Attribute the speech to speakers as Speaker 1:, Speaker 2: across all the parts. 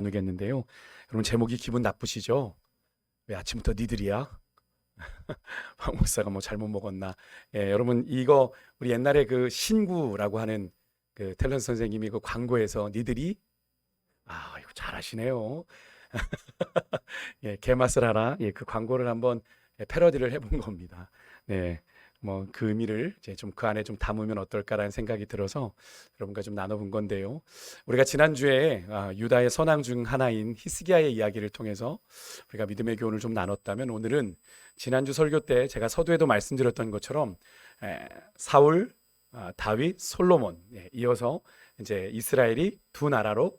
Speaker 1: 나누겠는데요. 여러분 제목이 기분 나쁘시죠? 왜 아침부터 니들이야? 황 목사가 뭐 잘못 먹었나? 예, 여러분 이거 우리 옛날에 그 신구라고 하는 그 탤런트 선생님이 그 광고에서 니들이 이거 잘하시네요. 예, 개맛을 알아. 예, 그 광고를 한번 패러디를 해본 겁니다. 네. 뭐 그 의미를 이제 좀 그 안에 좀 담으면 어떨까라는 생각이 들어서 여러분과 좀 나눠본 건데요. 우리가 지난주에 유다의 선왕 중 하나인 히스기야의 이야기를 통해서 우리가 믿음의 교훈을 좀 나눴다면, 오늘은 지난주 설교 때 제가 서두에도 말씀드렸던 것처럼 사울, 다윗, 솔로몬, 이어서 이제 이스라엘이 두 나라로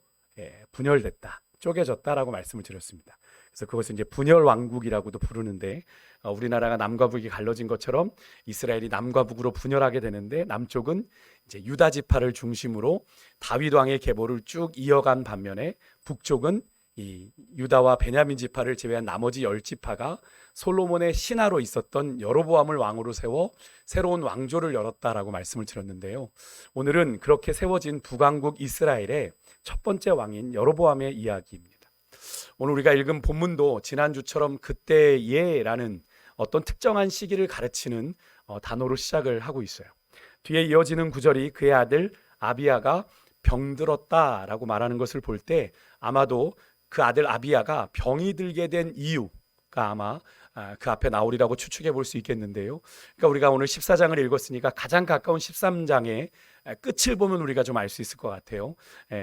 Speaker 1: 분열됐다, 쪼개졌다라고 말씀을 드렸습니다. 그래서 그것을 이제 분열 왕국이라고도 부르는데, 우리나라가 남과 북이 갈라진 것처럼 이스라엘이 남과 북으로 분열하게 되는데, 남쪽은 이제 유다 지파를 중심으로 다윗 왕의 계보를 쭉 이어간 반면에, 북쪽은 이 유다와 베냐민 지파를 제외한 나머지 10지파가 솔로몬의 신하로 있었던 여로보암을 왕으로 세워 새로운 왕조를 열었다라고 말씀을 드렸는데요. 오늘은 그렇게 세워진 북왕국 이스라엘의 첫 번째 왕인 여로보암의 이야기입니다. 오늘 우리가 읽은 본문도 지난주처럼 그때예라는 어떤 특정한 시기를 가르치는 단어로 시작을 하고 있어요. 뒤에 이어지는 구절이 그의 아들 아비야가 병들었다라고 말하는 것을 볼 때, 아마도 그 아들 아비야가 병이 들게 된 이유가 아마 그 앞에 나오리라고 추측해 볼 수 있겠는데요. 그러니까 우리가 오늘 14장을 읽었으니까 가장 가까운 13장의 끝을 보면 우리가 좀 알 수 있을 것 같아요.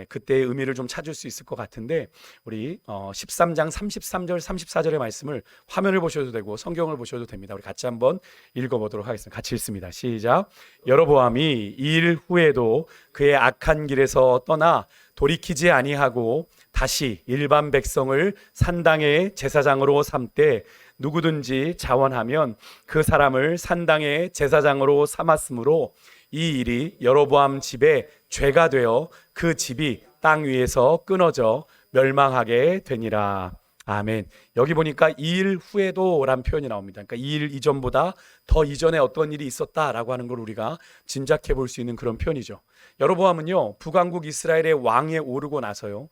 Speaker 1: 그때의 의미를 좀 찾을 수 있을 것 같은데, 우리 13장 33절 34절의 말씀을 화면을 보셔도 되고 성경을 보셔도 됩니다. 우리 같이 한번 읽어보도록 하겠습니다. 같이 읽습니다. 시작. 여로보암이 이 일 후에도 그의 악한 길에서 떠나 돌이키지 아니하고 다시 일반 백성을 산당의 제사장으로 삼되, 누구든지 자원하면 그 사람을 산당의 제사장으로 삼았으므로 이 일이 여로보암 집에 죄가 되어 그 집이 땅 위에서 끊어져 멸망하게 되니라. 아멘. 여기 보니까 이 일 후에도 라는 표현이 나옵니다. 그러니까 이 일 이전보다 더 이전에 어떤 일이 있었다라고 하는 걸 우리가 짐작해 볼 수 있는 그런 표현이죠. 여로보암은요, 북왕국 이스라엘의 왕에 오르고 나서요,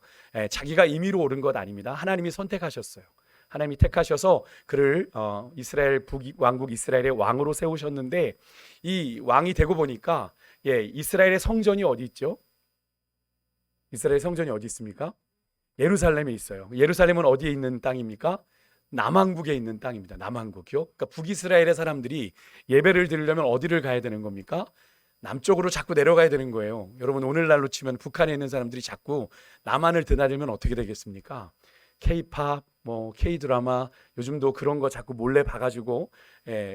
Speaker 1: 자기가 임의로 오른 것 아닙니다. 하나님이 선택하셨어요. 하나님이 택하셔서 그를 이스라엘 북왕국 이스라엘의 왕으로 세우셨는데, 이 왕이 되고 보니까 이스라엘의 성전이 어디 있죠? 이스라엘 성전이 어디 있습니까? 예루살렘에 있어요. 예루살렘은 어디에 있는 땅입니까? 남왕국에 있는 땅입니다. 남왕국이요. 그러니까 북이스라엘의 사람들이 예배를 드리려면 어디를 가야 되는 겁니까? 남쪽으로 자꾸 내려가야 되는 거예요. 여러분, 오늘날로 치면 북한에 있는 사람들이 자꾸 남한을 드나들면 어떻게 되겠습니까? K-팝, 뭐 K-드라마, 요즘도 그런 거 자꾸 몰래 봐가지고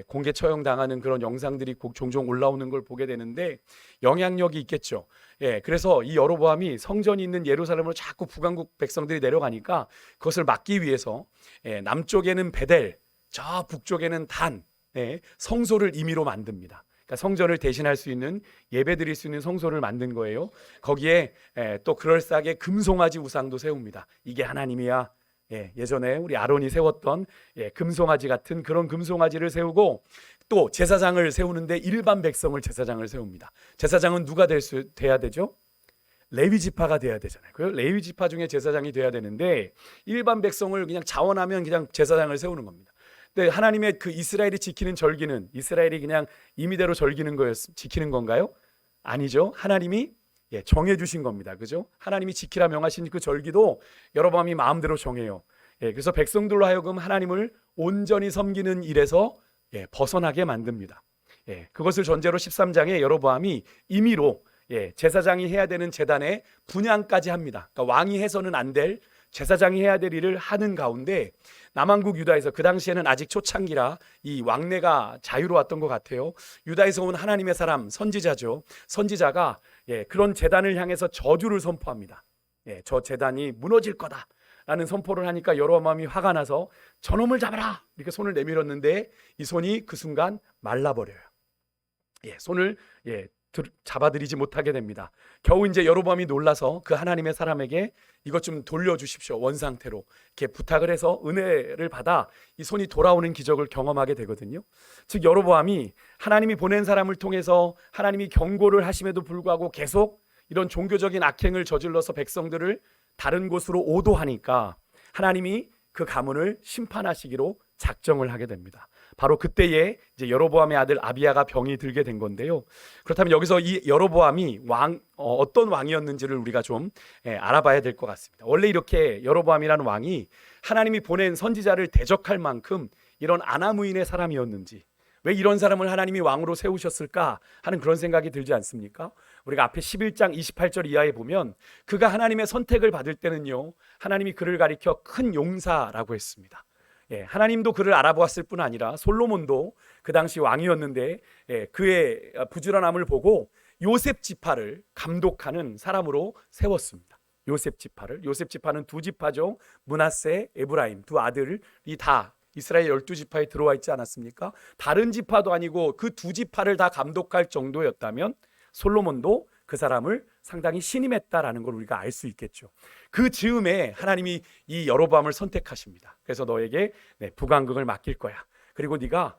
Speaker 1: 공개 처형당하는 그런 영상들이 종종 올라오는 걸 보게 되는데, 영향력이 있겠죠. 그래서 이 여로보암이 성전이 있는 예루살렘으로 자꾸 북왕국 백성들이 내려가니까, 그것을 막기 위해서 남쪽에는 베델, 저 북쪽에는 단, 성소를 임의로 만듭니다. 그러니까 성전을 대신할 수 있는, 예배 드릴 수 있는 성소를 만든 거예요. 거기에 또 그럴싸하게 금송아지 우상도 세웁니다. 이게 하나님이야. 예전에 우리 아론이 세웠던 금송아지 같은 그런 금송아지를 세우고, 또 제사장을 세우는데 일반 백성을 제사장을 세웁니다. 제사장은 누가 돼야 되죠? 레위 지파가 돼야 되잖아요. 그 레위 지파 중에 제사장이 돼야 되는데, 일반 백성을 그냥 자원하면 그냥 제사장을 세우는 겁니다. 근데 하나님의 그 이스라엘이 지키는 절기는, 이스라엘이 그냥 임의대로 지키는 건가요? 아니죠. 하나님이 정해주신 겁니다. 그죠? 하나님이 지키라 명하신 그 절기도 여로보암이 마음대로 정해요. 그래서 백성들로 하여금 하나님을 온전히 섬기는 일에서 벗어나게 만듭니다. 그것을 전제로 13장에 여로보암이 임의로 제사장이 해야 되는 제단에 분향까지 합니다. 그러니까 왕이 해서는 안 될, 제사장이 해야 될 일을 하는 가운데, 남왕국 유다에서, 그 당시에는 아직 초창기라 이 왕래가 자유로웠던 것 같아요. 유다에서 온 하나님의 사람, 선지자죠. 선지자가 그런 제단을 향해서 저주를 선포합니다. 저 제단이 무너질 거다 라는 선포를 하니까 여로보암이 화가 나서 저놈을 잡아라 이렇게 손을 내밀었는데, 이 손이 그 순간 말라버려요. 손을 잡아들이지 못하게 됩니다. 겨우 이제 여로보암이 놀라서 그 하나님의 사람에게 이것 좀 돌려주십시오, 원상태로 이렇게 부탁을 해서 은혜를 받아 이 손이 돌아오는 기적을 경험하게 되거든요. 즉 여로보암이 하나님이 보낸 사람을 통해서 하나님이 경고를 하심에도 불구하고 계속 이런 종교적인 악행을 저질러서 백성들을 다른 곳으로 오도하니까 하나님이 그 가문을 심판하시기로 작정을 하게 됩니다. 바로 그때에 이제 여로보암의 아들 아비야가 병이 들게 된 건데요. 그렇다면 여기서 이 여로보암이 어떤 왕이었는지를 우리가 좀 알아봐야 될 것 같습니다. 원래 이렇게 여로보암이라는 왕이 하나님이 보낸 선지자를 대적할 만큼 이런 아나무인의 사람이었는지, 왜 이런 사람을 하나님이 왕으로 세우셨을까 하는 그런 생각이 들지 않습니까? 우리가 앞에 11장 28절 이하에 보면 그가 하나님의 선택을 받을 때는요, 하나님이 그를 가리켜 큰 용사라고 했습니다. 하나님도 그를 알아보았을 뿐 아니라 솔로몬도 그 당시 왕이었는데 그의 부지런함을 보고 요셉 지파를 감독하는 사람으로 세웠습니다. 요셉 지파는 두 지파죠. 므낫세, 에브라임 두 아들이 다 이스라엘 12지파에 들어와 있지 않았습니까? 다른 지파도 아니고 그 두 지파를 다 감독할 정도였다면 솔로몬도 그 사람을 상당히 신임했다라는 걸 우리가 알 수 있겠죠. 그 즈음에 하나님이 이 여로보암을 선택하십니다. 그래서 너에게 북왕국을 맡길 거야. 그리고 네가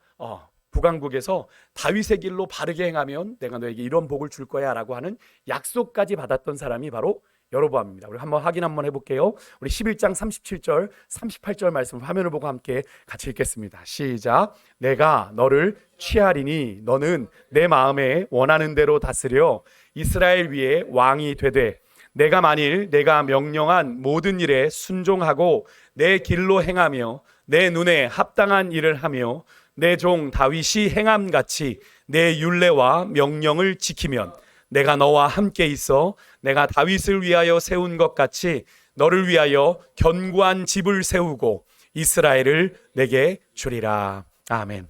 Speaker 1: 북왕국에서 다윗의 길로 바르게 행하면 내가 너에게 이런 복을 줄 거야 라고 하는 약속까지 받았던 사람이 바로 여로보암입니다. 우리 한번 확인 한번 해볼게요. 우리 11장 37절 38절 말씀을 화면을 보고 함께 같이 읽겠습니다. 시작. 내가 너를 취하리니 너는 내 마음에 원하는 대로 다스려 이스라엘 위에 왕이 되되 내가 만일 내가 명령한 모든 일에 순종하고 내 길로 행하며 내 눈에 합당한 일을 하며 내 종 다윗이 행함같이 내 율례와 명령을 지키면 내가 너와 함께 있어 내가 다윗을 위하여 세운 것 같이 너를 위하여 견고한 집을 세우고 이스라엘을 내게 주리라. 아멘.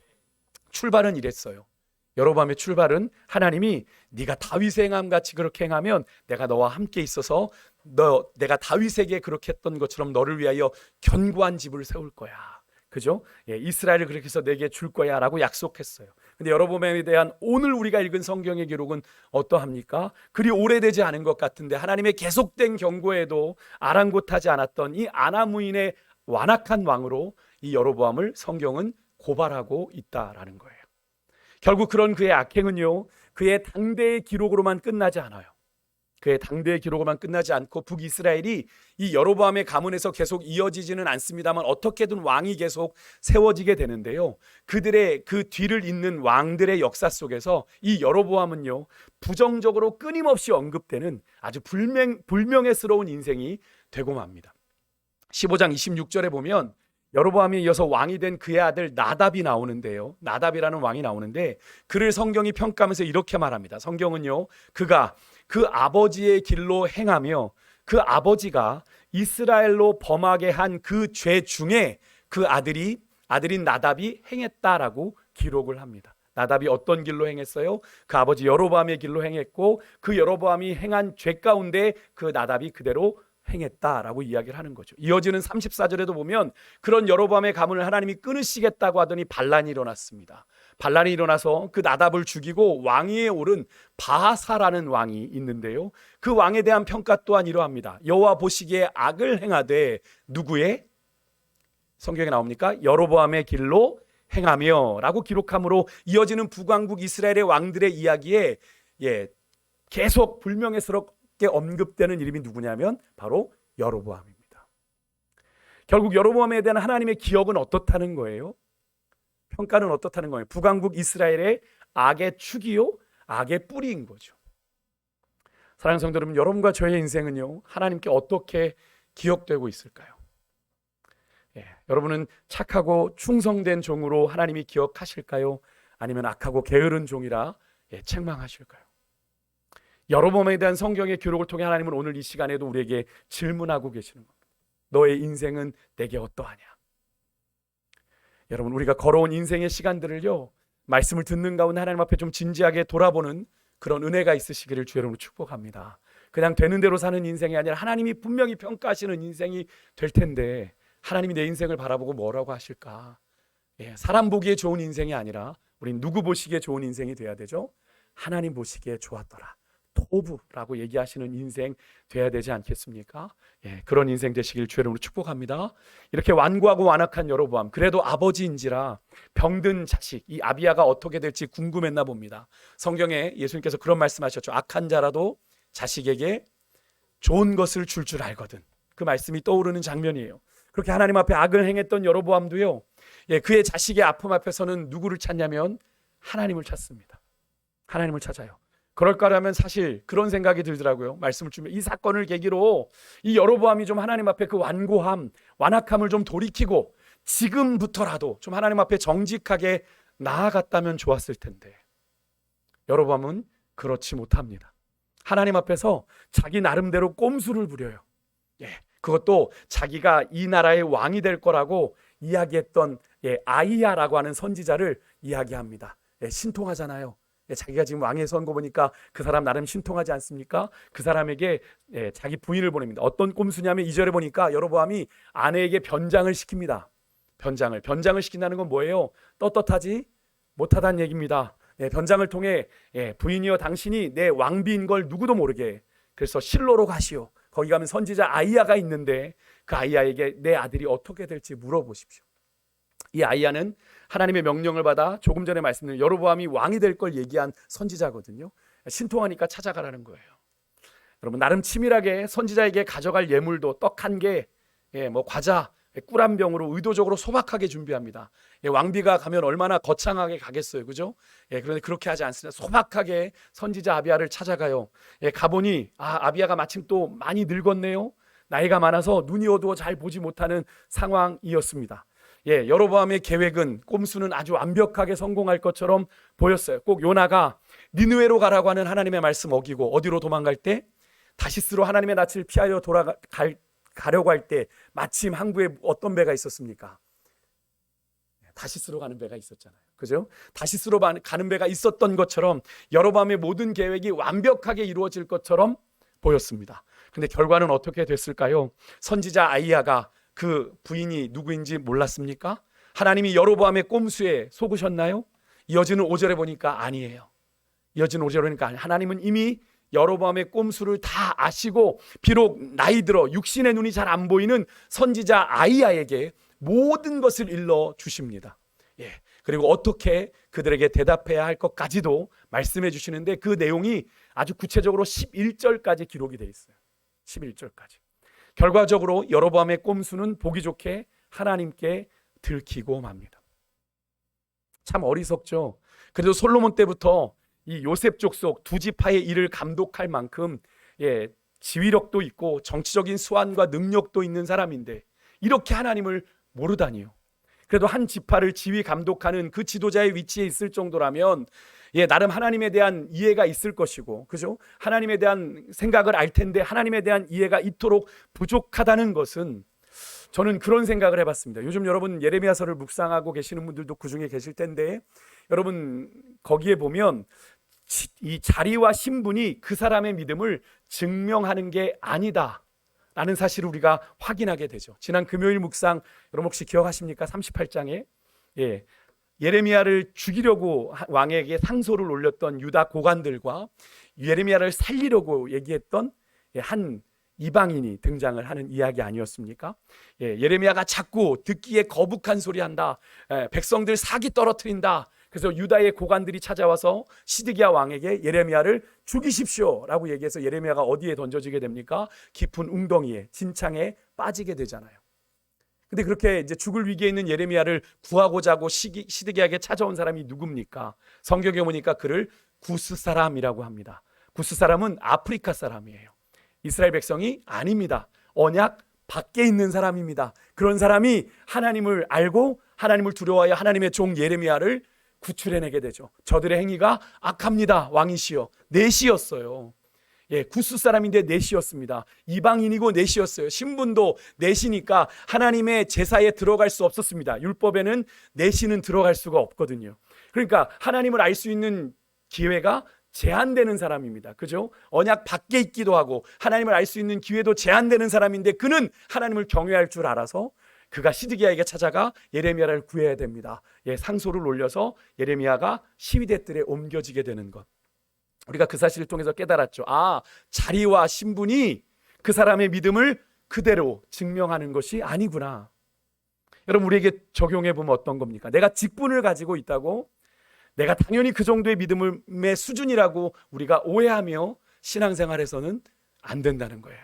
Speaker 1: 출발은 이랬어요. 여로보암의 출발은 하나님이 네가 다윗의 행함같이 그렇게 행하면 내가 너와 함께 있어서 내가 다윗에게 그렇게 했던 것처럼 너를 위하여 견고한 집을 세울 거야. 그죠? 이스라엘을 그렇게 해서 내게 줄 거야 라고 약속했어요. 근데 여로보암에 대한 오늘 우리가 읽은 성경의 기록은 어떠합니까? 그리 오래되지 않은 것 같은데 하나님의 계속된 경고에도 아랑곳하지 않았던 이 아나무인의 완악한 왕으로 이 여로보암을 성경은 고발하고 있다라는 거예요. 결국 그런 그의 악행은요, 그의 당대의 기록으로만 끝나지 않아요. 그의 당대의 기록으로만 끝나지 않고 북이스라엘이 이 여로보암의 가문에서 계속 이어지지는 않습니다만 어떻게든 왕이 계속 세워지게 되는데요. 그들의 그 뒤를 잇는 왕들의 역사 속에서 이 여로보암은요, 부정적으로 끊임없이 언급되는 아주 불명예스러운 인생이 되고 맙니다. 15장 26절에 보면 여로보암에 이어서 왕이 된 그의 아들 나답이 나오는데요. 나답이라는 왕이 나오는데 그를 성경이 평가하면서 이렇게 말합니다. 성경은요, 그가 그 아버지의 길로 행하며 그 아버지가 이스라엘로 범하게 한 그 죄 중에 그 아들인 나답이 행했다라고 기록을 합니다. 나답이 어떤 길로 행했어요? 그 아버지 여로보암의 길로 행했고 그 여로보암이 행한 죄 가운데 그 나답이 그대로 행했다라고 이야기를 하는 거죠. 이어지는 34절에도 보면 그런 여로보암의 가문을 하나님이 끊으시겠다고 하더니 반란이 일어났습니다. 반란이 일어나서 그 나답을 죽이고 왕위에 오른 바하사라는 왕이 있는데요. 그 왕에 대한 평가 또한 이러합니다. 여호와 보시기에 악을 행하되 누구의? 성경에 나옵니까? 여로보암의 길로 행하며 라고 기록함으로 이어지는 북왕국 이스라엘의 왕들의 이야기에 계속 불명예스럽게 언급되는 이름이 누구냐면 바로 여로보암입니다. 결국 여로보암에 대한 하나님의 기억은 어떻다는 거예요? 평가는 어떻다는 거예요? 북왕국 이스라엘의 악의 축이요, 악의 뿌리인 거죠. 사랑하는 성도 여러분, 여러분과 저의 인생은요, 하나님께 어떻게 기억되고 있을까요? 여러분은 착하고 충성된 종으로 하나님이 기억하실까요? 아니면 악하고 게으른 종이라 책망하실까요? 여로보암에 대한 성경의 기록을 통해 하나님은 오늘 이 시간에도 우리에게 질문하고 계시는 겁니다. 너의 인생은 내게 어떠하냐? 여러분, 우리가 걸어온 인생의 시간들을요, 말씀을 듣는 가운데 하나님 앞에 좀 진지하게 돌아보는 그런 은혜가 있으시기를 주 여러분을 축복합니다. 그냥 되는 대로 사는 인생이 아니라 하나님이 분명히 평가하시는 인생이 될 텐데 하나님이 내 인생을 바라보고 뭐라고 하실까? 사람 보기에 좋은 인생이 아니라 우린 누구 보시기에 좋은 인생이 돼야 되죠? 하나님 보시기에 좋았더라, 토부라고 얘기하시는 인생 돼야 되지 않겠습니까? 그런 인생 되시길 주의 이름으로 축복합니다. 이렇게 완고하고 완악한 여로보암, 그래도 아버지인지라 병든 자식 이 아비야가 어떻게 될지 궁금했나 봅니다. 성경에 예수님께서 그런 말씀하셨죠. 악한 자라도 자식에게 좋은 것을 줄 알거든. 그 말씀이 떠오르는 장면이에요. 그렇게 하나님 앞에 악을 행했던 여로보암도요, 그의 자식의 아픔 앞에서는 누구를 찾냐면 하나님을 찾습니다. 하나님을 찾아요. 그럴까라면 사실 그런 생각이 들더라고요. 말씀을 주면 이 사건을 계기로 이 여로보암이 좀 하나님 앞에 그 완고함, 완악함을 좀 돌이키고 지금부터라도 좀 하나님 앞에 정직하게 나아갔다면 좋았을 텐데, 여로보암은 그렇지 못합니다. 하나님 앞에서 자기 나름대로 꼼수를 부려요. 그것도 자기가 이 나라의 왕이 될 거라고 이야기했던 아이야라고 하는 선지자를 이야기합니다. 신통하잖아요. 자기가 지금 왕에 선 거 보니까 그 사람 나름 신통하지 않습니까? 그 사람에게 자기 부인을 보냅니다. 어떤 꼼수냐면 2절에 보니까 여로보암이 아내에게 변장을 시킵니다. 변장을 시킨다는 건 뭐예요? 떳떳하지 못하다는 얘기입니다. 변장을 통해 부인이여 당신이 내 왕비인 걸 누구도 모르게, 그래서 실로로 가시오. 거기 가면 선지자 아이야가 있는데 그 아이야에게 내 아들이 어떻게 될지 물어보십시오. 이 아이야는 하나님의 명령을 받아 조금 전에 말씀드린 여로보암이 왕이 될 걸 얘기한 선지자거든요. 신통하니까 찾아가라는 거예요. 여러분, 나름 치밀하게 선지자에게 가져갈 예물도 떡 한 개, 과자, 꿀 한 병으로 의도적으로 소박하게 준비합니다. 왕비가 가면 얼마나 거창하게 가겠어요, 그죠? 그런데 그렇게 하지 않습니다. 소박하게 선지자 아비야를 찾아가요. 가보니 아비야가 마침 또 많이 늙었네요. 나이가 많아서 눈이 어두워 잘 보지 못하는 상황이었습니다. 여로보암의 계획은, 꼼수는 아주 완벽하게 성공할 것처럼 보였어요. 꼭 요나가 니느웨로 가라고 하는 하나님의 말씀 어기고 어디로 도망갈 때, 다시스로 하나님의 낯을 피하여 가려고 할 때 마침 항구에 어떤 배가 있었습니까? 다시스로 가는 배가 있었잖아요. 그죠? 다시스로 가는 배가 있었던 것처럼 여로보암의 모든 계획이 완벽하게 이루어질 것처럼 보였습니다. 근데 결과는 어떻게 됐을까요? 선지자 아이야가 그 부인이 누구인지 몰랐습니까? 하나님이 여로보암의 꼼수에 속으셨나요? 이어지는 5절에 보니까 아니에요. 이어지는 5절에 보니까 하나님은 이미 여로보암의 꼼수를 다 아시고, 비록 나이 들어 육신의 눈이 잘 안 보이는 선지자 아이야에게 모든 것을 일러 주십니다. 그리고 어떻게 그들에게 대답해야 할 것까지도 말씀해 주시는데, 그 내용이 아주 구체적으로 11절까지 기록이 되어 있어요. 11절까지. 결과적으로 여로보암의 꼼수는 보기 좋게 하나님께 들키고 맙니다. 참 어리석죠. 그래도 솔로몬 때부터 이 요셉 족속 두 지파의 일을 감독할 만큼 지휘력도 있고 정치적인 수완과 능력도 있는 사람인데 이렇게 하나님을 모르다니요. 그래도 한 지파를 지휘 감독하는 그 지도자의 위치에 있을 정도라면 나름 하나님에 대한 이해가 있을 것이고, 그죠? 하나님에 대한 생각을 알 텐데 하나님에 대한 이해가 이토록 부족하다는 것은, 저는 그런 생각을 해봤습니다. 요즘 여러분 예레미야서를 묵상하고 계시는 분들도 그 중에 계실 텐데, 여러분 거기에 보면 이 자리와 신분이 그 사람의 믿음을 증명하는 게 아니다 라는 사실을 우리가 확인하게 되죠. 지난 금요일 묵상 여러분 혹시 기억하십니까? 38장에 예레미야를 죽이려고 왕에게 상소를 올렸던 유다 고관들과 예레미야를 살리려고 얘기했던 한 이방인이 등장을 하는 이야기 아니었습니까? 예레미야가 자꾸 듣기에 거북한 소리 한다, 백성들 사기 떨어뜨린다. 그래서 유다의 고관들이 찾아와서 시드기야 왕에게 예레미야를 죽이십시오 라고 얘기해서 예레미야가 어디에 던져지게 됩니까? 깊은 웅덩이에, 진창에 빠지게 되잖아요. 근데 그렇게 이제 죽을 위기에 있는 예레미야를 구하고자 하고 시드기야에게 찾아온 사람이 누굽니까? 성경에 보니까 그를 구스 사람이라고 합니다. 구스 사람은 아프리카 사람이에요. 이스라엘 백성이 아닙니다. 언약 밖에 있는 사람입니다. 그런 사람이 하나님을 알고 하나님을 두려워하여 하나님의 종 예레미야를 구출해내게 되죠. 저들의 행위가 악합니다. 왕이시여. 넷이었어요. 구스 사람인데 넷이었습니다. 이방인이고 넷이었어요. 신분도 넷이니까 하나님의 제사에 들어갈 수 없었습니다. 율법에는 넷이는 들어갈 수가 없거든요. 그러니까 하나님을 알 수 있는 기회가 제한되는 사람입니다. 그죠? 언약 밖에 있기도 하고 하나님을 알 수 있는 기회도 제한되는 사람인데, 그는 하나님을 경외할 줄 알아서 그가 시드기야에게 찾아가 예레미야를 구해야 됩니다. 상소를 올려서 예레미야가 시위대들에 옮겨지게 되는 것. 우리가 그 사실을 통해서 깨달았죠. 자리와 신분이 그 사람의 믿음을 그대로 증명하는 것이 아니구나. 여러분, 우리에게 적용해 보면 어떤 겁니까? 내가 직분을 가지고 있다고 내가 당연히 그 정도의 믿음의 수준이라고 우리가 오해하며 신앙생활에서는 안 된다는 거예요.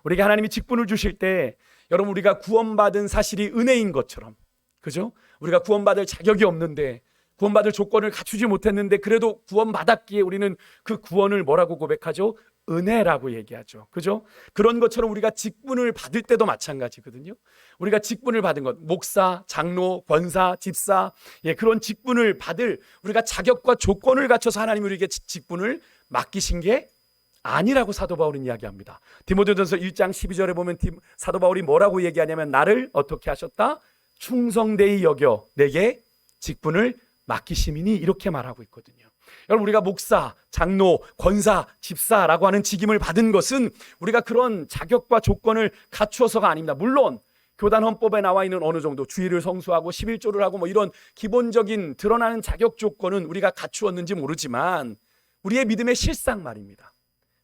Speaker 1: 우리에게 하나님이 직분을 주실 때 여러분 우리가 구원받은 사실이 은혜인 것처럼, 그죠? 우리가 구원받을 자격이 없는데, 구원받을 조건을 갖추지 못했는데 그래도 구원받았기에 우리는 그 구원을 뭐라고 고백하죠? 은혜라고 얘기하죠. 그죠? 그런 것처럼 우리가 직분을 받을 때도 마찬가지거든요. 우리가 직분을 받은 것, 목사, 장로, 권사, 집사, 그런 직분을 받을 우리가 자격과 조건을 갖춰서 하나님이 우리에게 직분을 맡기신 게 아니라고 사도 바울은 이야기합니다. 디모데전서 1장 12절에 보면 사도 바울이 뭐라고 얘기하냐면, 나를 어떻게 하셨다? 충성되이 여겨 내게 직분을 맡기심이니, 이렇게 말하고 있거든요. 여러분, 우리가 목사, 장로, 권사, 집사라고 하는 직임을 받은 것은 우리가 그런 자격과 조건을 갖추어서가 아닙니다. 물론 교단 헌법에 나와 있는 어느 정도 주일을 성수하고 11조를 하고 뭐 이런 기본적인 드러나는 자격 조건은 우리가 갖추었는지 모르지만, 우리의 믿음의 실상 말입니다.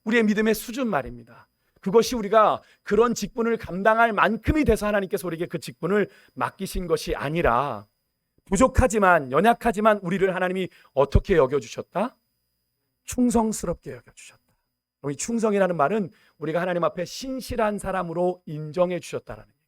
Speaker 1: 우리의 믿음의 수준 말입니다. 그것이 우리가 그런 직분을 감당할 만큼이 돼서 하나님께서 우리에게 그 직분을 맡기신 것이 아니라, 부족하지만, 연약하지만 우리를 하나님이 어떻게 여겨주셨다? 충성스럽게 여겨주셨다. 이 충성이라는 말은 우리가 하나님 앞에 신실한 사람으로 인정해 주셨다라는 얘기예요.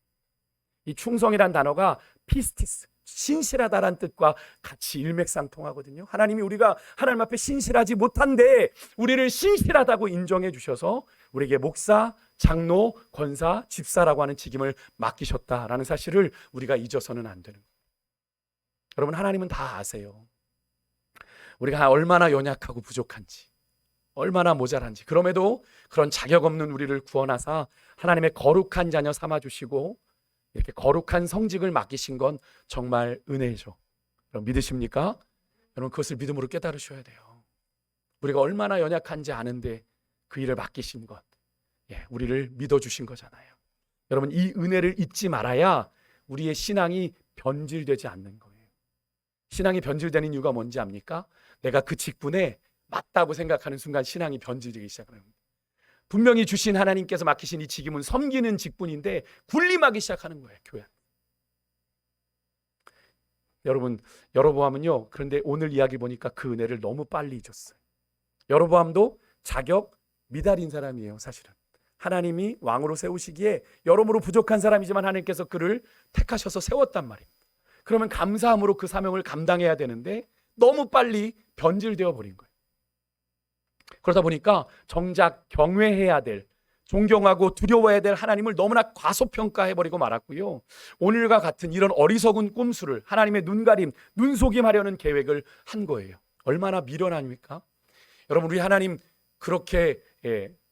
Speaker 1: 이 충성이란 단어가 피스티스, 신실하다라는 뜻과 같이 일맥상통하거든요. 하나님이 우리가 하나님 앞에 신실하지 못한데 우리를 신실하다고 인정해 주셔서 우리에게 목사, 장로, 권사, 집사라고 하는 직임을 맡기셨다라는 사실을 우리가 잊어서는 안 되는 거예요. 여러분, 하나님은 다 아세요. 우리가 얼마나 연약하고 부족한지, 얼마나 모자란지. 그럼에도 그런 자격 없는 우리를 구원하사 하나님의 거룩한 자녀 삼아주시고 이렇게 거룩한 성직을 맡기신 건 정말 은혜죠. 여러분, 믿으십니까? 여러분, 그것을 믿음으로 깨달으셔야 돼요. 우리가 얼마나 연약한지 아는데 그 일을 맡기신 것, 우리를 믿어주신 거잖아요. 여러분, 이 은혜를 잊지 말아야 우리의 신앙이 변질되지 않는 거예요. 신앙이 변질되는 이유가 뭔지 압니까? 내가 그 직분에 맞다고 생각하는 순간 신앙이 변질되기 시작하는 겁니다. 분명히 주신 하나님께서 맡기신 이 직임은 섬기는 직분인데 군림하기 시작하는 거예요, 교회. 여러분, 여로보암은요, 그런데 오늘 이야기 보니까 그 은혜를 너무 빨리 잊었어요. 여로보암도 자격 미달인 사람이에요, 사실은. 하나님이 왕으로 세우시기에 여러모로 부족한 사람이지만 하나님께서 그를 택하셔서 세웠단 말입니다. 그러면 감사함으로 그 사명을 감당해야 되는데 너무 빨리 변질되어 버린 거예요. 그러다 보니까 정작 경외해야 될, 존경하고 두려워해야 될 하나님을 너무나 과소평가해버리고 말았고요. 오늘과 같은 이런 어리석은 꼼수를, 하나님의 눈가림, 눈속임하려는 계획을 한 거예요. 얼마나 미련합니까? 여러분, 우리 하나님 그렇게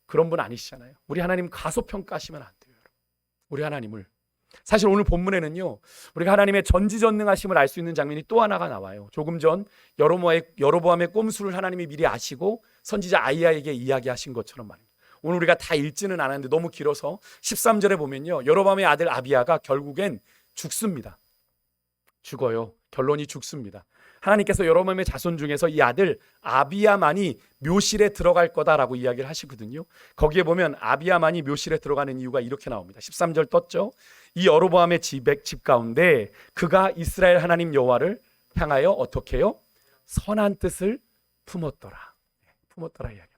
Speaker 1: 그런 분 아니시잖아요. 우리 하나님 과소평가하시면 안 돼요. 우리 하나님을. 사실 오늘 본문에는요, 우리가 하나님의 전지전능하심을 알 수 있는 장면이 또 하나가 나와요. 조금 전 여로보암의 꼼수를 하나님이 미리 아시고 선지자 아이야에게 이야기하신 것처럼 말입니다. 오늘 우리가 다 읽지는 않았는데 너무 길어서 13절에 보면요, 여로보암의 아들 아비야가 결국엔 죽습니다. 죽어요. 결론이 죽습니다. 하나님께서 여로보암의 자손 중에서 이 아들 아비야만이 묘실에 들어갈 거다라고 이야기를 하시거든요. 거기에 보면 아비야만이 묘실에 들어가는 이유가 이렇게 나옵니다. 13절 떴죠. 이 여로보암의 집 가운데 그가 이스라엘 하나님 여호와를 향하여 어떻게 해요? 선한 뜻을 품었더라. 품었더라 이야기합니다.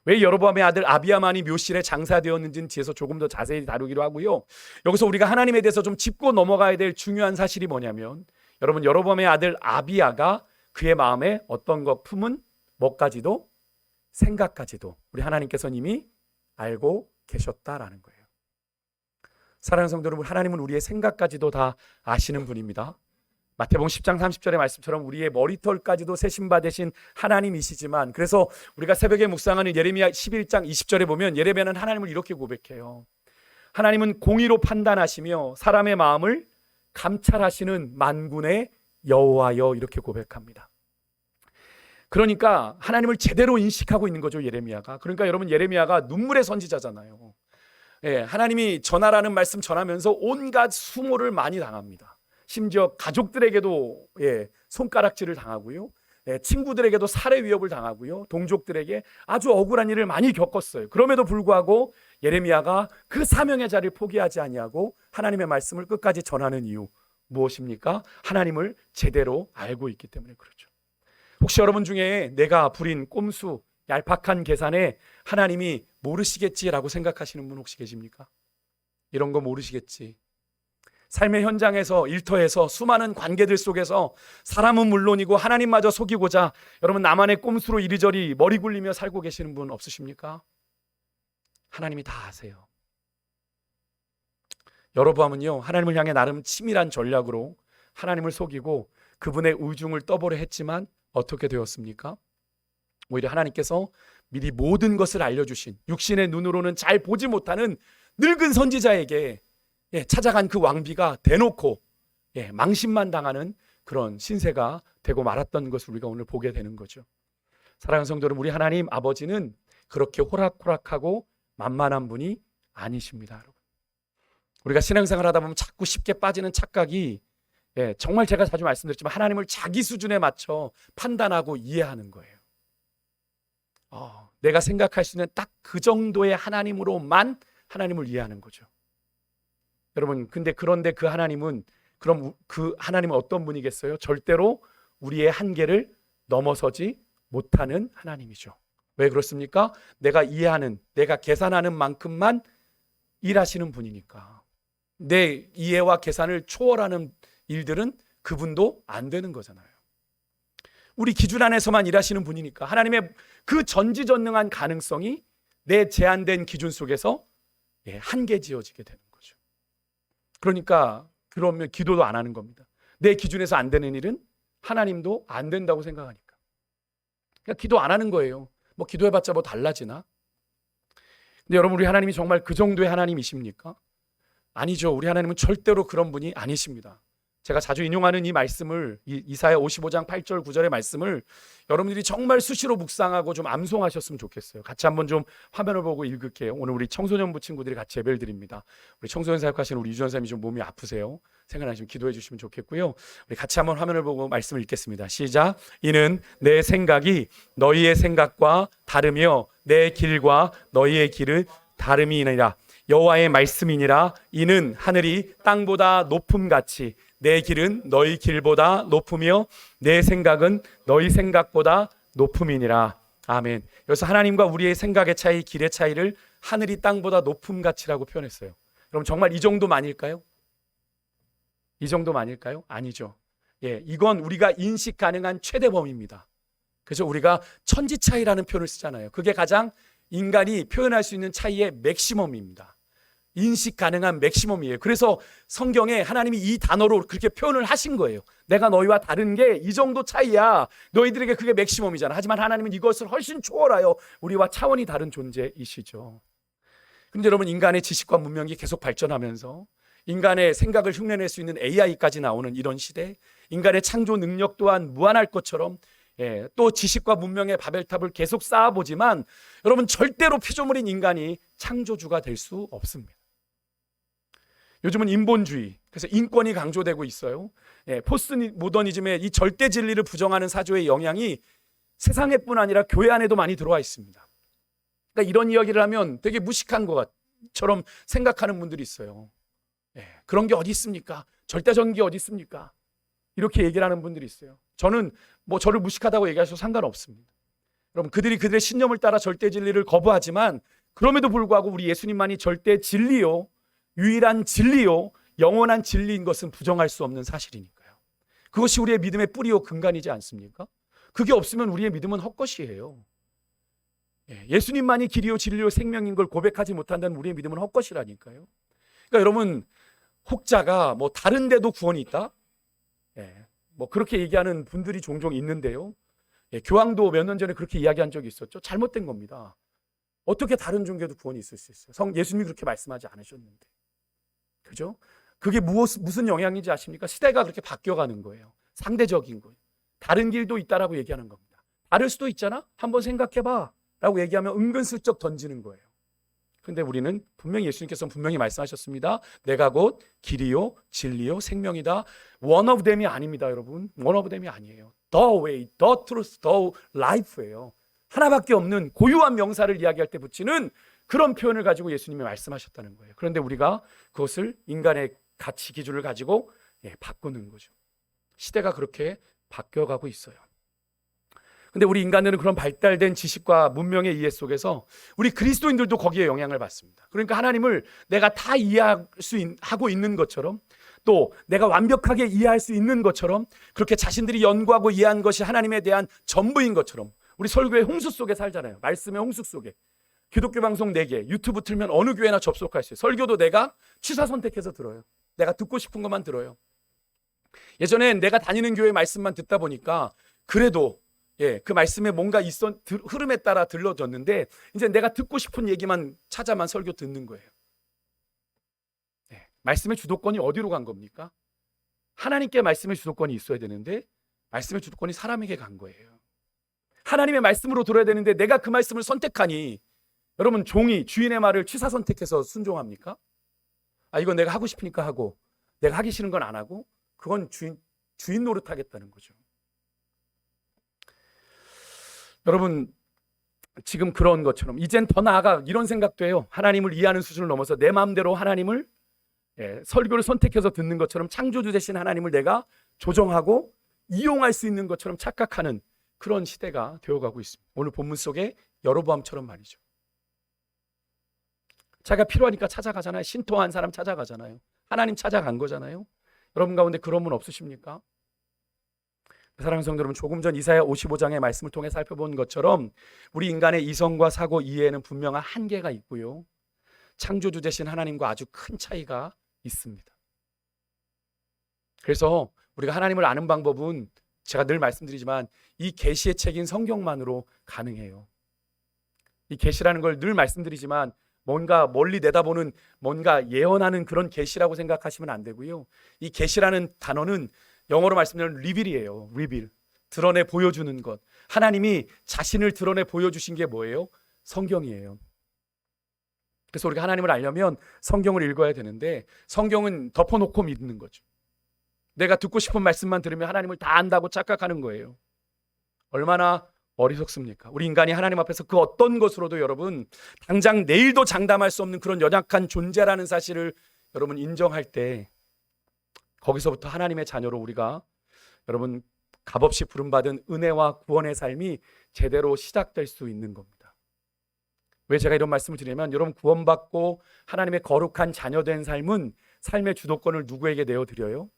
Speaker 1: 왜 여로보암의 아들 아비야만이 묘실에 장사되었는지는 뒤에서 조금 더 자세히 다루기로 하고요. 여기서 우리가 하나님에 대해서 좀 짚고 넘어가야 될 중요한 사실이 뭐냐면, 여러분, 여로보암의 아들 아비야가 그의 마음에 어떤 것 품은 뭐까지도, 생각까지도 우리 하나님께서는 이미 알고 계셨다라는 거예요. 사랑하는 성도 여러분, 하나님은 우리의 생각까지도 다 아시는 분입니다. 마태복음 10장 30절의 말씀처럼 우리의 머리털까지도 세심받으신 하나님이시지만, 그래서 우리가 새벽에 묵상하는 예레미야 11장 20절에 보면 예레미야는 하나님을 이렇게 고백해요. 하나님은 공의로 판단하시며 사람의 마음을 감찰하시는 만군의 여호와여, 이렇게 고백합니다. 그러니까 하나님을 제대로 인식하고 있는 거죠, 예레미야가. 그러니까 여러분, 예레미야가 눈물의 선지자잖아요. 하나님이 전하라는 말씀 전하면서 온갖 수모를 많이 당합니다. 심지어 가족들에게도 손가락질을 당하고요, 친구들에게도 살해 위협을 당하고요, 동족들에게 아주 억울한 일을 많이 겪었어요. 그럼에도 불구하고 예레미야가 그 사명의 자리를 포기하지 아니하고 하나님의 말씀을 끝까지 전하는 이유 무엇입니까? 하나님을 제대로 알고 있기 때문에 그렇죠. 혹시 여러분 중에 내가 부린 꼼수, 얄팍한 계산에 하나님이 모르시겠지라고 생각하시는 분 혹시 계십니까? 이런 거 모르시겠지. 삶의 현장에서, 일터에서, 수많은 관계들 속에서 사람은 물론이고 하나님마저 속이고자 여러분 나만의 꼼수로 이리저리 머리 굴리며 살고 계시는 분 없으십니까? 하나님이 다 아세요. 여로보암은요, 하나님을 향해 나름 치밀한 전략으로 하나님을 속이고 그분의 의중을 떠보려 했지만 어떻게 되었습니까? 오히려 하나님께서 미리 모든 것을 알려주신, 육신의 눈으로는 잘 보지 못하는 늙은 선지자에게 찾아간 그 왕비가 대놓고 망신만 당하는 그런 신세가 되고 말았던 것을 우리가 오늘 보게 되는 거죠. 사랑하는 성도 여러분, 우리 하나님 아버지는 그렇게 호락호락하고 만만한 분이 아니십니다. 여러분, 우리가 신앙생활 하다 보면 자꾸 쉽게 빠지는 착각이, 정말 제가 자주 말씀드렸지만 하나님을 자기 수준에 맞춰 판단하고 이해하는 거예요. 내가 생각할 수 있는 딱 그 정도의 하나님으로만 하나님을 이해하는 거죠. 여러분, 그런데 그 하나님은, 그럼 그 하나님은 어떤 분이겠어요? 절대로 우리의 한계를 넘어서지 못하는 하나님이죠. 왜 그렇습니까? 내가 이해하는, 내가 계산하는 만큼만 일하시는 분이니까. 내 이해와 계산을 초월하는 일들은 그분도 안 되는 거잖아요. 우리 기준 안에서만 일하시는 분이니까 하나님의 그 전지전능한 가능성이 내 제한된 기준 속에서 한계 지어지게 되는 거죠. 그러니까 그러면 기도도 안 하는 겁니다. 내 기준에서 안 되는 일은 하나님도 안 된다고 생각하니까. 그러니까 기도 안 하는 거예요. 뭐 기도해봤자 뭐 달라지나? 근데 여러분, 우리 하나님이 정말 그 정도의 하나님이십니까? 아니죠. 우리 하나님은 절대로 그런 분이 아니십니다. 제가 자주 인용하는 이 말씀을, 이사야 55장 8절 9절의 말씀을 여러분들이 정말 수시로 묵상하고 좀 암송하셨으면 좋겠어요. 같이 한번 좀 화면을 보고 읽을게요. 오늘 우리 청소년부 친구들이 같이 예배를 드립니다. 우리 청소년 사역하시는 우리 유전 선생님이 좀 몸이 아프세요. 생각나시면 기도해 주시면 좋겠고요. 우리 같이 한번 화면을 보고 말씀을 읽겠습니다. 시작. 이는 내 생각이 너희의 생각과 다르며 내 길과 너희의 길은 다름이니라. 여호와의 말씀이니라. 이는 하늘이 땅보다 높음같이 내 길은 너희 길보다 높으며 내 생각은 너희 생각보다 높음이니라. 아멘. 여기서 하나님과 우리의 생각의 차이, 길의 차이를 하늘이 땅보다 높음같이라고 표현했어요. 그럼 정말 이 정도만일까요? 이 정도만일까요? 아니죠. 이건 우리가 인식 가능한 최대 범위입니다. 그래서 우리가 천지 차이라는 표현을 쓰잖아요. 그게 가장 인간이 표현할 수 있는 차이의 맥시멈입니다. 인식 가능한 맥시멈이에요. 그래서 성경에 하나님이 이 단어로 그렇게 표현을 하신 거예요. 내가 너희와 다른 게 이 정도 차이야. 너희들에게 그게 맥시멈이잖아. 하지만 하나님은 이것을 훨씬 초월하여 우리와 차원이 다른 존재이시죠. 그런데 여러분, 인간의 지식과 문명이 계속 발전하면서 인간의 생각을 흉내낼 수 있는 AI까지 나오는 이런 시대, 인간의 창조 능력 또한 무한할 것처럼 또 지식과 문명의 바벨탑을 계속 쌓아보지만 여러분, 절대로 피조물인 인간이 창조주가 될 수 없습니다. 요즘은 인본주의, 그래서 인권이 강조되고 있어요. 포스트 모더니즘의 이 절대 진리를 부정하는 사조의 영향이 세상에뿐 아니라 교회 안에도 많이 들어와 있습니다. 그러니까 이런 이야기를 하면 되게 무식한 것처럼 생각하는 분들이 있어요. 그런 게 어디 있습니까? 절대적인 게 어디 있습니까? 이렇게 얘기를 하는 분들이 있어요. 저는 뭐 저를 무식하다고 얘기하셔도 상관없습니다. 여러분, 그들의 신념을 따라 절대 진리를 거부하지만 그럼에도 불구하고 우리 예수님만이 절대 진리요, 유일한 진리요, 영원한 진리인 것은 부정할 수 없는 사실이니까요. 그것이 우리의 믿음의 뿌리요 근간이지 않습니까? 그게 없으면 우리의 믿음은 헛것이에요. 예수님만이 길이요 진리요 생명인 걸 고백하지 못한다는 우리의 믿음은 헛것이라니까요. 그러니까 여러분, 혹자가 뭐 다른 데도 구원이 있다? 뭐 그렇게 얘기하는 분들이 종종 있는데요. 교황도 몇 년 전에 그렇게 이야기한 적이 있었죠. 잘못된 겁니다. 어떻게 다른 종교도 구원이 있을 수 있어요? 예수님이 그렇게 말씀하지 않으셨는데. 그죠? 그게 무슨 영향인지 아십니까? 시대가 그렇게 바뀌어가는 거예요. 상대적인 거예요. 다른 길도 있다라고 얘기하는 겁니다. 다를 수도 있잖아? 한번 생각해봐 라고 얘기하면 은근슬쩍 던지는 거예요. 근데 우리는 분명히 예수님께서는 분명히 말씀하셨습니다. 내가 곧 길이요 진리요 생명이다. One of them이 아닙니다, 여러분. One of them이 아니에요. The way, the truth, the life예요. 하나밖에 없는 고유한 명사를 이야기할 때 붙이는 그런 표현을 가지고 예수님이 말씀하셨다는 거예요. 그런데 우리가 그것을 인간의 가치 기준을 가지고 바꾸는 거죠. 시대가 그렇게 바뀌어가고 있어요. 근데 우리 인간들은 그런 발달된 지식과 문명의 이해 속에서 우리 그리스도인들도 거기에 영향을 받습니다. 그러니까 하나님을 내가 다 하고 있는 것처럼, 또 내가 완벽하게 이해할 수 있는 것처럼, 그렇게 자신들이 연구하고 이해한 것이 하나님에 대한 전부인 것처럼, 우리 설교의 홍수 속에 살잖아요. 말씀의 홍수 속에. 기독교 방송 4개, 유튜브 틀면 어느 교회나 접속할 수 있어요. 설교도 내가 취사 선택해서 들어요. 내가 듣고 싶은 것만 들어요. 예전엔 내가 다니는 교회 말씀만 듣다 보니까 그래도 그 말씀에 뭔가 흐름에 따라 들러졌는데, 이제 내가 듣고 싶은 얘기만 찾아만 설교 듣는 거예요. 말씀의 주도권이 어디로 간 겁니까? 하나님께 말씀의 주도권이 있어야 되는데 말씀의 주도권이 사람에게 간 거예요. 하나님의 말씀으로 들어야 되는데 내가 그 말씀을 선택하니, 여러분 종이 주인의 말을 취사 선택해서 순종합니까? 이건 내가 하고 싶으니까 하고 내가 하기 싫은 건 안 하고, 그건 주인 노릇하겠다는 거죠. 여러분, 지금 그런 것처럼 이젠 더 나아가 이런 생각도 해요. 하나님을 이해하는 수준을 넘어서 내 마음대로 하나님을 설교를 선택해서 듣는 것처럼 창조주 되신 하나님을 내가 조정하고 이용할 수 있는 것처럼 착각하는 그런 시대가 되어가고 있습니다. 오늘 본문 속에 여로보암처럼 말이죠. 자기가 필요하니까 찾아가잖아요. 신통한 사람 찾아가잖아요. 하나님 찾아간 거잖아요. 여러분 가운데 그런 분 없으십니까? 사랑하는 성도 여러분, 조금 전 이사야 55장의 말씀을 통해 살펴본 것처럼 우리 인간의 이성과 사고 이해에는 분명한 한계가 있고요, 창조주 되신 하나님과 아주 큰 차이가 있습니다. 그래서 우리가 하나님을 아는 방법은 제가 늘 말씀드리지만 이 계시의 책인 성경만으로 가능해요. 이 계시라는 걸 늘 말씀드리지만 뭔가 멀리 내다보는, 뭔가 예언하는 그런 계시라고 생각하시면 안 되고요. 이 계시라는 단어는 영어로 말씀드리면 리빌이에요. 리빌. 드러내 보여주는 것. 하나님이 자신을 드러내 보여주신 게 뭐예요? 성경이에요. 그래서 우리가 하나님을 알려면 성경을 읽어야 되는데, 성경은 덮어놓고 믿는 거죠. 내가 듣고 싶은 말씀만 들으면 하나님을 다 안다고 착각하는 거예요. 얼마나 어리석습니까? 우리 인간이 하나님 앞에서 그 어떤 것으로도 여러분 당장 내일도 장담할 수 없는 그런 연약한 존재라는 사실을 여러분 인정할 때, 거기서부터 하나님의 자녀로 우리가 여러분 값없이 부름받은 은혜와 구원의 삶이 제대로 시작될 수 있는 겁니다. 왜 제가 이런 말씀을 드리냐면, 여러분 구원받고 하나님의 거룩한 자녀된 삶은 삶의 주도권을 누구에게 내어드려요?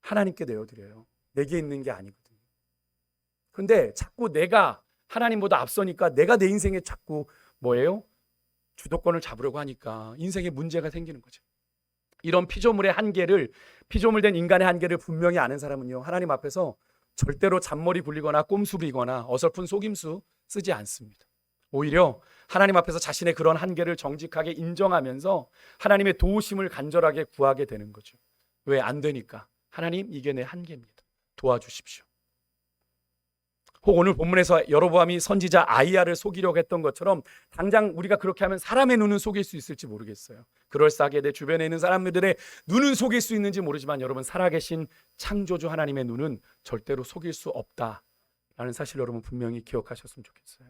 Speaker 1: 하나님께 내어드려요. 내게 있는 게 아니거든요. 그런데 자꾸 내가 하나님보다 앞서니까 내가 내 인생에 자꾸 뭐예요? 주도권을 잡으려고 하니까 인생에 문제가 생기는 거죠. 이런 피조물된 인간의 한계를 분명히 아는 사람은요, 하나님 앞에서 절대로 잔머리 굴리거나 꼼수 부리거나 어설픈 속임수 쓰지 않습니다. 오히려 하나님 앞에서 자신의 그런 한계를 정직하게 인정하면서 하나님의 도우심을 간절하게 구하게 되는 거죠. 왜? 안 되니까. 하나님, 이게 내 한계입니다. 도와주십시오. 혹 오늘 본문에서 여로보암이 선지자 아이야를 속이려고 했던 것처럼 당장 우리가 그렇게 하면 사람의 눈은 속일 수 있을지 모르겠어요. 그럴싸하게 내 주변에 있는 사람들의 눈은 속일 수 있는지 모르지만, 여러분 살아계신 창조주 하나님의 눈은 절대로 속일 수 없다라는 사실 여러분 분명히 기억하셨으면 좋겠어요.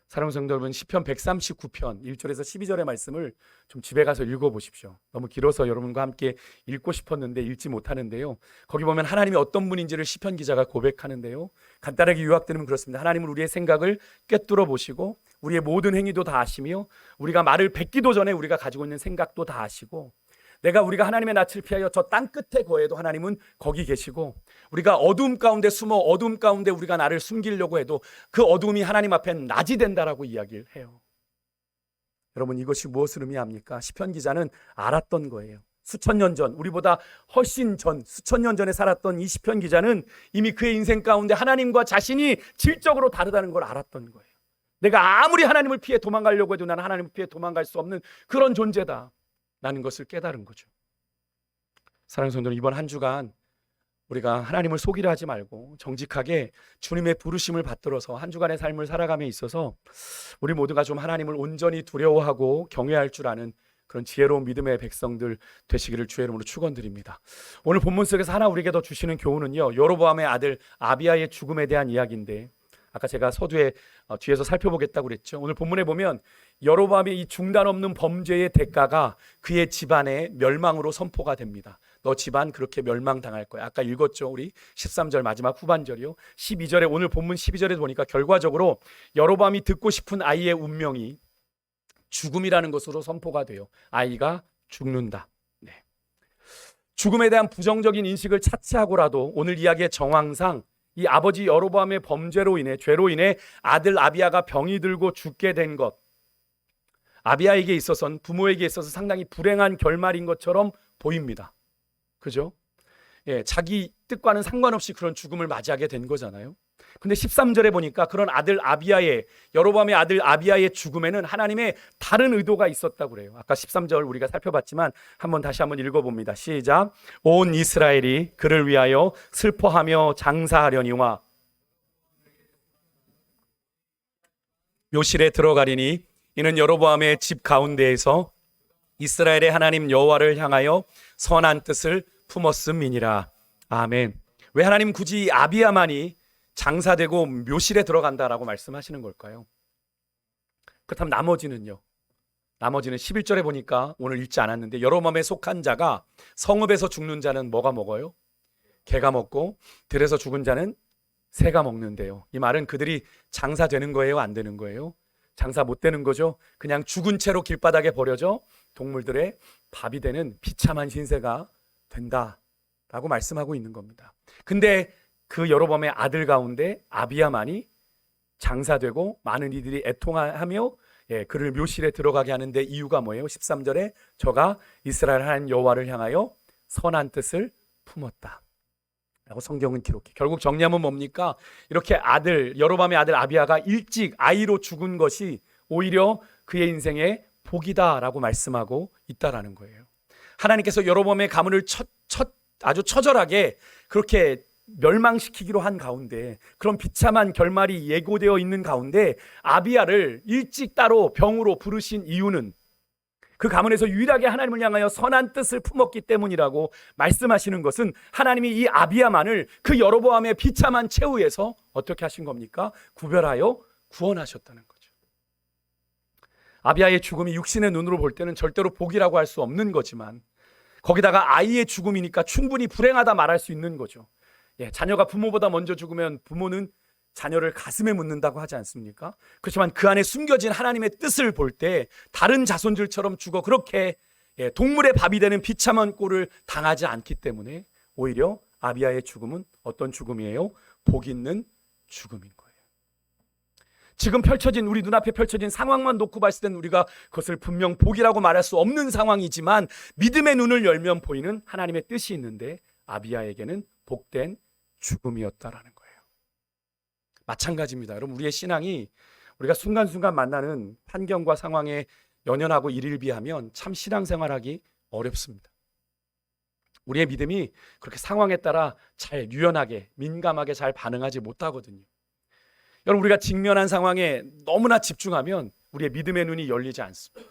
Speaker 1: 사랑하는 성도 여러분, 시편 139편 1절에서 12절의 말씀을 좀 집에 가서 읽어보십시오. 너무 길어서 여러분과 함께 읽고 싶었는데 읽지 못하는데요, 거기 보면 하나님이 어떤 분인지를 시편 기자가 고백하는데요, 간단하게 요약드리면 그렇습니다. 하나님은 우리의 생각을 꿰뚫어 보시고 우리의 모든 행위도 다 아시며, 우리가 말을 뱉기도 전에 우리가 가지고 있는 생각도 다 아시고, 우리가 하나님의 낯을 피하여 저 땅 끝에 거해도 하나님은 거기 계시고, 우리가 어두움 가운데 숨어 어두움 가운데 우리가 나를 숨기려고 해도 그 어두움이 하나님 앞엔 낮이 된다라고 이야기를 해요. 여러분, 이것이 무엇을 의미합니까? 시편 기자는 알았던 거예요. 수천 년 전, 우리보다 훨씬 전, 수천 년 전에 살았던 이 시편 기자는 이미 그의 인생 가운데 하나님과 자신이 질적으로 다르다는 걸 알았던 거예요. 내가 아무리 하나님을 피해 도망가려고 해도 나는 하나님을 피해 도망갈 수 없는 그런 존재다 라는 것을 깨달은 거죠. 사랑하는 성도들, 이번 한 주간 우리가 하나님을 속이려 하지 말고 정직하게 주님의 부르심을 받들어서 한 주간의 삶을 살아감에 있어서 우리 모두가 좀 하나님을 온전히 두려워하고 경외할 줄 아는 그런 지혜로운 믿음의 백성들 되시기를 주의 이름으로 축원드립니다. 오늘 본문 속에서 하나 우리에게 더 주시는 교훈은요, 여로보암의 아들 아비야의 죽음에 대한 이야기인데, 아까 제가 서두에 뒤에서 살펴보겠다고 그랬죠. 오늘 본문에 보면 여로보암의 이 중단 없는 범죄의 대가가 그의 집안의 멸망으로 선포가 됩니다. 너 집안 그렇게 멸망당할 거야. 아까 읽었죠. 우리 13절 마지막 후반절이요. 12절에 오늘 본문 12절에 보니까 결과적으로 여로보암이 듣고 싶은 아이의 운명이 죽음이라는 것으로 선포가 돼요. 아이가 죽는다. 네. 죽음에 대한 부정적인 인식을 차치하고라도 오늘 이야기의 정황상 이 아버지 여로보암의 범죄로 인해 죄로 인해 아들 아비야가 병이 들고 죽게 된 것, 아비야에게 있어서는 부모에게 있어서 상당히 불행한 결말인 것처럼 보입니다. 그죠? 예, 자기 뜻과는 상관없이 그런 죽음을 맞이하게 된 거잖아요. 근데 13절에 보니까 그런 여로보암의 아들 아비야의 죽음에는 하나님의 다른 의도가 있었다고 그래요. 아까 13절 우리가 살펴봤지만 다시 한번 읽어봅니다. 시작. 온 이스라엘이 그를 위하여 슬퍼하며 장사하려니와 묘실에 들어가리니 이는 여로보암의 집 가운데에서 이스라엘의 하나님 여호와를 향하여 선한 뜻을 품었음이니라. 아멘. 왜 하나님 굳이 아비야만이 장사되고 묘실에 들어간다라고 말씀하시는 걸까요? 그렇다면 나머지는요? 나머지는 11절에 보니까 오늘 읽지 않았는데 여로보암에 속한 자가 성읍에서 죽는 자는 뭐가 먹어요? 개가 먹고 들에서 죽은 자는 새가 먹는데요. 이 말은 그들이 장사되는 거예요? 안 되는 거예요? 장사 못 되는 거죠. 그냥 죽은 채로 길바닥에 버려져 동물들의 밥이 되는 비참한 신세가 된다라고 말씀하고 있는 겁니다. 근데 그 여로보암의 아들 가운데 아비야만이 장사되고 많은 이들이 애통하며 그를 묘실에 들어가게 하는데 이유가 뭐예요? 13절에 저가 이스라엘 하나님 여호와를 향하여 선한 뜻을 품었다 라고 성경은 기록해. 결국 정리하면 뭡니까? 이렇게 여로보암의 아들 아비야가 일찍 아이로 죽은 것이 오히려 그의 인생의 복이다라고 말씀하고 있다라는 거예요. 하나님께서 여로보암의 가문을 아주 처절하게 그렇게 멸망시키기로 한 가운데, 그런 비참한 결말이 예고되어 있는 가운데 아비야를 일찍 따로 병으로 부르신 이유는 그 가문에서 유일하게 하나님을 향하여 선한 뜻을 품었기 때문이라고 말씀하시는 것은 하나님이 이 아비야만을 그 여로보암의 비참한 최후에서 어떻게 하신 겁니까? 구별하여 구원하셨다는 거죠. 아비야의 죽음이 육신의 눈으로 볼 때는 절대로 복이라고 할 수 없는 거지만 거기다가 아이의 죽음이니까 충분히 불행하다 말할 수 있는 거죠. 자녀가 부모보다 먼저 죽으면 부모는 자녀를 가슴에 묻는다고 하지 않습니까? 그렇지만 그 안에 숨겨진 하나님의 뜻을 볼 때 다른 자손들처럼 죽어 그렇게 동물의 밥이 되는 비참한 꼴을 당하지 않기 때문에 오히려 아비야의 죽음은 어떤 죽음이에요? 복 있는 죽음인 거예요. 지금 우리 눈앞에 펼쳐진 상황만 놓고 봤을 때는 우리가 그것을 분명 복이라고 말할 수 없는 상황이지만 믿음의 눈을 열면 보이는 하나님의 뜻이 있는데 아비야에게는 복된 죽음이었다라는 거예요. 마찬가지입니다. 여러분, 우리의 신앙이 우리가 순간순간 만나는 환경과 상황에 연연하고 일일비하면 참 신앙생활하기 어렵습니다. 우리의 믿음이 그렇게 상황에 따라 잘 유연하게 민감하게 잘 반응하지 못하거든요. 여러분, 우리가 직면한 상황에 너무나 집중하면 우리의 믿음의 눈이 열리지 않습니다.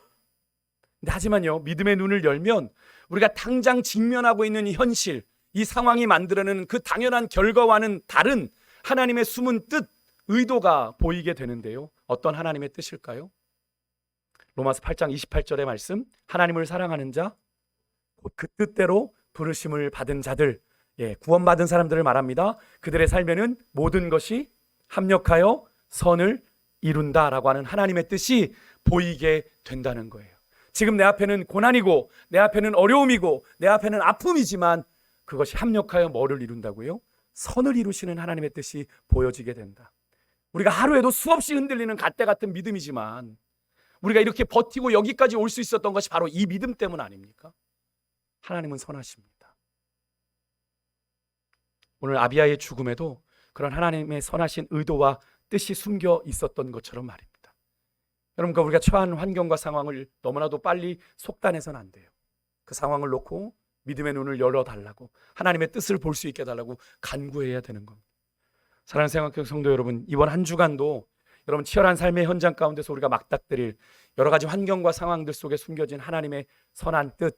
Speaker 1: 근데 하지만요, 믿음의 눈을 열면 우리가 당장 직면하고 있는 이 현실, 이 상황이 만들어내는 그 당연한 결과와는 다른 하나님의 숨은 뜻, 의도가 보이게 되는데요. 어떤 하나님의 뜻일까요? 로마서 8장 28절의 말씀, 하나님을 사랑하는 자, 곧 그 뜻대로 부르심을 받은 자들, 구원받은 사람들을 말합니다. 그들의 삶에는 모든 것이 합력하여 선을 이룬다라고 하는 하나님의 뜻이 보이게 된다는 거예요. 지금 내 앞에는 고난이고 내 앞에는 어려움이고 내 앞에는 아픔이지만 그것이 합력하여 뭐를 이룬다고요? 선을 이루시는 하나님의 뜻이 보여지게 된다. 우리가 하루에도 수없이 흔들리는 갓대 같은 믿음이지만 우리가 이렇게 버티고 여기까지 올 수 있었던 것이 바로 이 믿음 때문 아닙니까? 하나님은 선하십니다. 오늘 아비야의 죽음에도 그런 하나님의 선하신 의도와 뜻이 숨겨 있었던 것처럼 말입니다. 여러분, 우리가 처한 환경과 상황을 너무나도 빨리 속단해서는 안 돼요. 그 상황을 놓고 믿음의 눈을 열어달라고, 하나님의 뜻을 볼 수 있게 해달라고 간구해야 되는 겁니다. 사랑하는 생각교 성도 여러분, 이번 한 주간도 여러분 치열한 삶의 현장 가운데서 우리가 맞닥뜨릴 여러 가지 환경과 상황들 속에 숨겨진 하나님의 선한 뜻,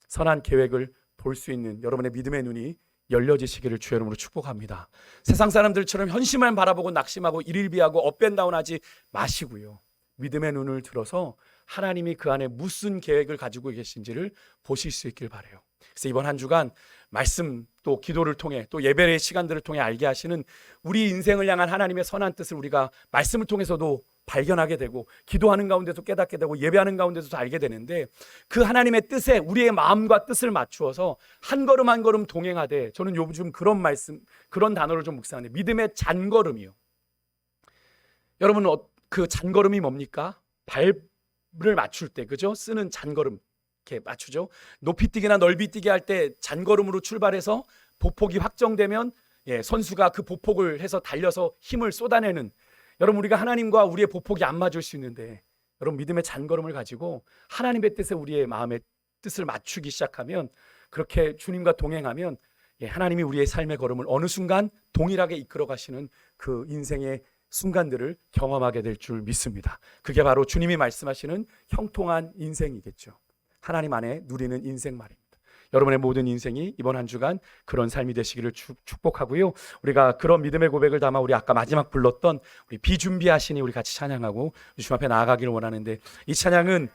Speaker 1: 선한 계획을 볼 수 있는 여러분의 믿음의 눈이 열려지시기를 주의 이름으로 축복합니다. 세상 사람들처럼 현실만 바라보고 낙심하고 일일비하고 업앤다운하지 마시고요. 믿음의 눈을 들어서 하나님이 그 안에 무슨 계획을 가지고 계신지를 보실 수 있길 바라요. 그래서 이번 한 주간 말씀 또 기도를 통해 또 예배의 시간들을 통해 알게 하시는 우리 인생을 향한 하나님의 선한 뜻을 우리가 말씀을 통해서도 발견하게 되고 기도하는 가운데서 깨닫게 되고 예배하는 가운데서도 알게 되는데 그 하나님의 뜻에 우리의 마음과 뜻을 맞추어서 한 걸음 한 걸음 동행하되, 저는 요즘 그런 말씀, 그런 단어를 좀 묵상하는데 믿음의 잔걸음이요. 여러분 그 잔걸음이 뭡니까? 발을 맞출 때, 그죠? 쓰는 잔걸음 이렇게 맞추죠. 높이뛰기나 넓이뛰기 할 때 잔걸음으로 출발해서 보폭이 확정되면 선수가 그 보폭을 해서 달려서 힘을 쏟아내는, 여러분 우리가 하나님과 우리의 보폭이 안 맞을 수 있는데 여러분 믿음의 잔걸음을 가지고 하나님의 뜻에 우리의 마음의 뜻을 맞추기 시작하면, 그렇게 주님과 동행하면 하나님이 우리의 삶의 걸음을 어느 순간 동일하게 이끌어 가시는 그 인생의 순간들을 경험하게 될 줄 믿습니다. 그게 바로 주님이 말씀하시는 형통한 인생이겠죠. 하나님 안에 누리는 인생 말입니다. 여러분의 모든 인생이 이번 한 주간 그런 삶이 되시기를 축복하고요. 우리가 그런 믿음의 고백을 담아 우리 아까 마지막 불렀던 우리 비준비하시니 우리 같이 찬양하고 주님 앞에 나아가기를 원하는데, 이 찬양은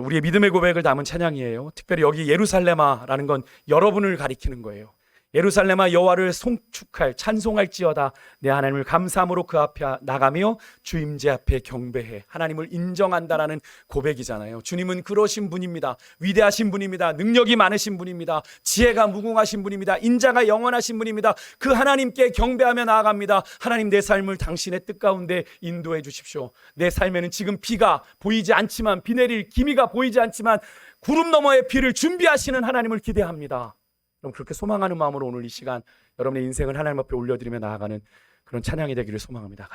Speaker 1: 우리의 믿음의 고백을 담은 찬양이에요. 특별히 여기 예루살렘아라는 건 여러분을 가리키는 거예요. 예루살렘아 여호와를 송축할 찬송할지어다. 내 하나님을 감사함으로 그 앞에 나가며 주 임재 앞에 경배해. 하나님을 인정한다라는 고백이잖아요. 주님은 그러신 분입니다. 위대하신 분입니다. 능력이 많으신 분입니다. 지혜가 무궁하신 분입니다. 인자가 영원하신 분입니다. 그 하나님께 경배하며 나아갑니다. 하나님, 내 삶을 당신의 뜻 가운데 인도해 주십시오. 내 삶에는 지금 비가 보이지 않지만, 비 내릴 기미가 보이지 않지만 구름 너머의 비를 준비하시는 하나님을 기대합니다. 그럼 그렇게 소망하는 마음으로 오늘 이 시간 여러분의 인생을 하나님 앞에 올려드리며 나아가는 그런 찬양이 되기를 소망합니다.